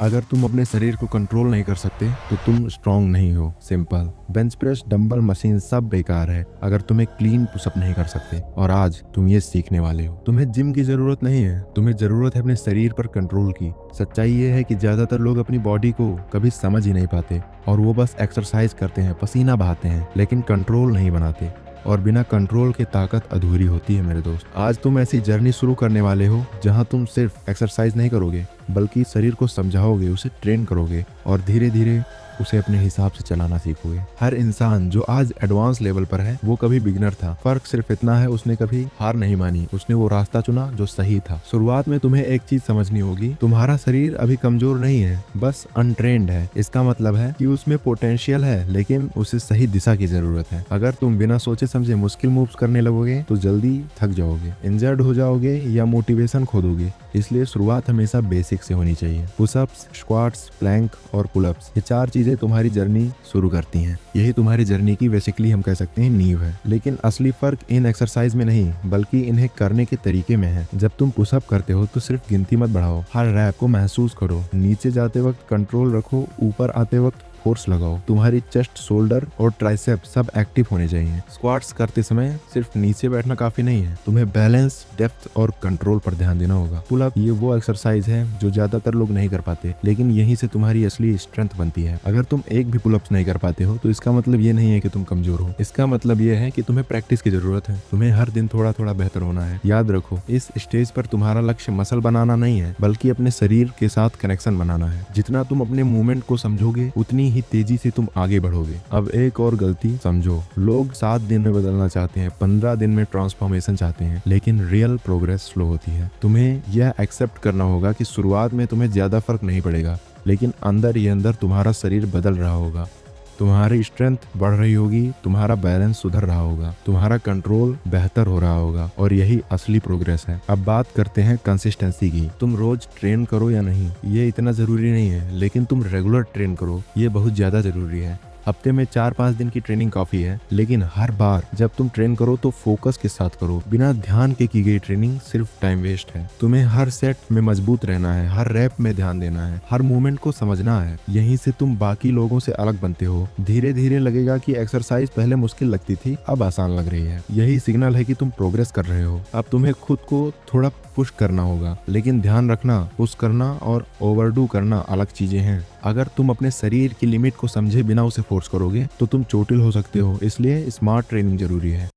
अगर तुम अपने शरीर को कंट्रोल नहीं कर सकते तो तुम स्ट्रांग नहीं हो। Simple. Bench press, dumbbell, machine सब बेकार है अगर तुम एक क्लीन पुशअप नहीं कर सकते। और आज तुम ये सीखने वाले हो। तुम्हें जिम की जरूरत नहीं है, तुम्हें जरूरत है अपने शरीर पर कंट्रोल की। सच्चाई ये है कि ज्यादातर लोग अपनी बॉडी को कभी समझ ही नहीं पाते और वो बस एक्सरसाइज करते हैं, पसीना बहाते हैं, लेकिन कंट्रोल नहीं बनाते। और बिना कंट्रोल के ताकत अधूरी होती है मेरे दोस्त। आज तुम ऐसी जर्नी शुरू करने वाले हो जहां तुम सिर्फ एक्सरसाइज नहीं करोगे बल्कि शरीर को समझाओगे, उसे ट्रेन करोगे और धीरे धीरे उसे अपने हिसाब से चलाना सीखोगे। हर इंसान जो आज एडवांस लेवल पर है वो कभी बिगिनर था। फर्क सिर्फ इतना है, उसने कभी हार नहीं मानी, उसने वो रास्ता चुना जो सही था। शुरुआत में तुम्हें एक चीज समझनी होगी, तुम्हारा शरीर अभी कमजोर नहीं है, बस अनट्रेंड है। इसका मतलब है कि उसमें पोटेंशियल है लेकिन उसे सही दिशा की जरूरत है। अगर तुम बिना सोचे समझे मुश्किल मूव्स करने लगोगे तो जल्दी थक जाओगे, इंजर्ड हो जाओगे या मोटिवेशन खो दोगे। इसलिए शुरुआत हमेशा बेसिक से होनी चाहिए। पुशअप्स, स्क्वाट्स, प्लैंक और पुलअप्स, ये चार चीजें तुम्हारी जर्नी शुरू करती हैं। यही तुम्हारी जर्नी की बेसिकली हम कह सकते हैं नींव है। लेकिन असली फर्क इन एक्सरसाइज में नहीं बल्कि इन्हें करने के तरीके में है। जब तुम पुशअप करते हो तो सिर्फ गिनती मत बढ़ाओ, हर रैप को महसूस करो। नीचे जाते वक्त कंट्रोल रखो, ऊपर आते वक्त फोर्स लगाओ। तुम्हारी चेस्ट, शोल्डर और ट्राइसेप सब एक्टिव होने चाहिए। स्क्वाट्स करते समय सिर्फ नीचे बैठना काफी नहीं है, तुम्हें बैलेंस, डेप्थ और कंट्रोल पर ध्यान देना होगा। पुल अप, ये वो एक्सरसाइज है जो ज्यादातर लोग नहीं कर पाते, लेकिन यहीं से तुम्हारी असली स्ट्रेंथ बनती है। अगर तुम एक भी पुल अप्स नहीं कर पाते हो तो इसका मतलब ये नहीं है कि तुम कमजोर हो, इसका मतलब ये है कि तुम्हें प्रैक्टिस की जरूरत है। तुम्हें हर दिन थोड़ा थोड़ा बेहतर होना है। याद रखो, इस स्टेज पर तुम्हारा लक्ष्य मसल बनाना नहीं है बल्कि अपने शरीर के साथ कनेक्शन बनाना है। जितना तुम अपने मूवमेंट को समझोगे उतनी ही तेजी से तुम आगे बढ़ोगे। अब एक और गलती समझो, लोग 7 दिन में बदलना चाहते हैं, 15 दिन में ट्रांसफॉर्मेशन चाहते हैं, लेकिन रियल प्रोग्रेस स्लो होती है। तुम्हें यह एक्सेप्ट करना होगा कि शुरुआत में तुम्हें ज्यादा फर्क नहीं पड़ेगा, लेकिन अंदर ही अंदर तुम्हारा शरीर बदल रहा होगा, तुम्हारी स्ट्रेंथ बढ़ रही होगी, तुम्हारा बैलेंस सुधर रहा होगा, तुम्हारा कंट्रोल बेहतर हो रहा होगा और यही असली प्रोग्रेस है। अब बात करते हैं कंसिस्टेंसी की। तुम रोज ट्रेन करो या नहीं ये इतना जरूरी नहीं है, लेकिन तुम रेगुलर ट्रेन करो ये बहुत ज्यादा जरूरी है। हफ्ते में 4-5 दिन की ट्रेनिंग काफी है, लेकिन हर बार जब तुम ट्रेन करो तो फोकस के साथ करो। बिना ध्यान के की गई ट्रेनिंग सिर्फ टाइम वेस्ट है। तुम्हें हर सेट में मजबूत रहना है, हर रैप में ध्यान देना है, हर मूवमेंट को समझना है। यहीं से तुम बाकी लोगों से अलग बनते हो। धीरे धीरे लगेगा कि एक्सरसाइज पहले मुश्किल लगती थी, अब आसान लग रही है। यही सिग्नल है कि तुम प्रोग्रेस कर रहे हो। अब तुम्हें खुद को थोड़ा पुश करना होगा, लेकिन ध्यान रखना, पुश करना और ओवरडू करना अलग चीजें हैं। अगर तुम अपने शरीर की लिमिट को समझे बिना उसे फोर्स करोगे तो तुम चोटिल हो सकते हो। इसलिए स्मार्ट ट्रेनिंग जरूरी है।